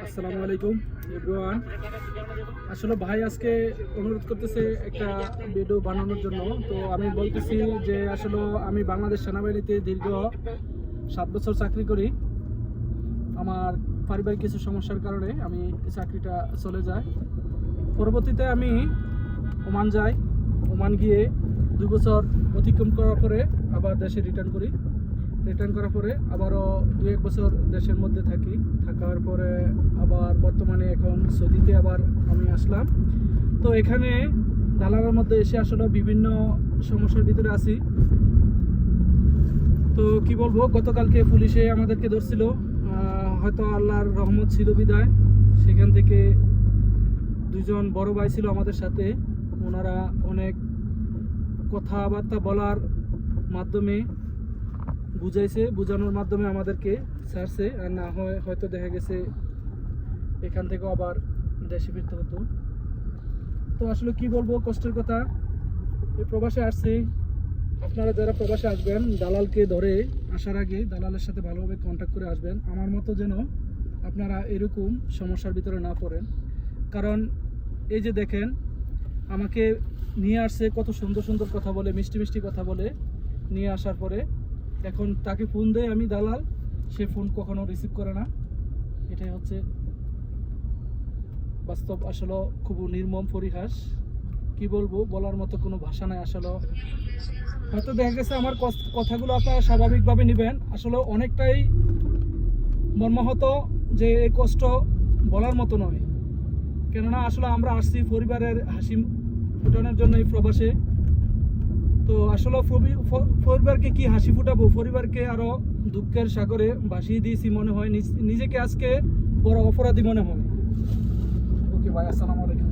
আসসালামু আলাইকুম এভরিওয়ান। আসলে ভাই আজকে অনুরোধ করতেছে একটা ভিডিও বানানোর জন্য। তো আমি বলতেছি যে আসলে আমি বাংলাদেশ সেনাবাহিনীতে দীর্ঘ 7 বছর চাকরি করি। আমার পারিবারিক কিছু সমস্যার কারণে আমি এই চাকরিটা চলে যায়। পরবর্তীতে আমি ওমান যাই। ওমান গিয়ে 2 বছর অতিক্রম করার পরে আবার দেশে রিটার্ন করার পরে আবারও 2-1 বছর দেশের মধ্যে থাকার পরে আবার বর্তমানে এখন সৌদিতে আবার আমি আসলাম। তো এখানে দালালের মধ্যে এসে আসলে বিভিন্ন সমস্যার ভিতরে আছি। তো কি বলবো, গতকালকে পুলিশে আমাদেরকে ধরছিল, হয়তো আল্লাহর রহমত ছিল বিদায় সেখান থেকে 2জন বড় ভাই ছিল আমাদের সাথে। ওনারা অনেক কথাবার্তা বলার মাধ্যমে বোঝানোর মাধ্যমে আমাদেরকে ছাড়ছে। আর না হয় হয়তো দেখা গেছে এখান থেকেও আবার দেশে ফিরতে হতো। তো আসলে কি বলবো, কষ্টের কথা। এই প্রবাসে আসছি। আপনারা যারা প্রবাসে আসবেন, দালালকে ধরে আসার আগে দালালের সাথে ভালোভাবে কন্ট্যাক্ট করে আসবেন, আমার মতো যেন আপনারা এরকম সমস্যার ভিতরে না পড়েন। কারণ এই যে দেখেন, আমাকে নিয়ে আসছে কত সুন্দর সুন্দর কথা বলে, মিষ্টি মিষ্টি কথা বলে নিয়ে আসার পরে এখন তাকে ফোন দেয় আমি দালাল, সে ফোন কখনো রিসিভ করে না। এটাই হচ্ছে বাস্তব। আসলে খুব নির্মম পরিহাস। কি বলবো, বলার মতো কোনো ভাষা নাই। আসলে হয়তো দেখা গেছে আমার কথাগুলো আপনারা স্বাভাবিকভাবে নেবেন, আসলে অনেকটাই মর্মাহত যে এই কষ্ট বলার মতো নয়। কেননা আসলে আমরা আসছি পরিবারের হাসি ফুটানোর জন্য এই প্রবাসে। তো আসলে পরিবারকে কি হাসি ফুটাবো, পরিবারকে আরো দুঃখের সাগরে ভাসিয়ে দিয়েছি মনে হয়। নিজেকে আজকে বড় অপরাধী মনে হয়। ওকে ভাই, আসসালামু আলাইকুম।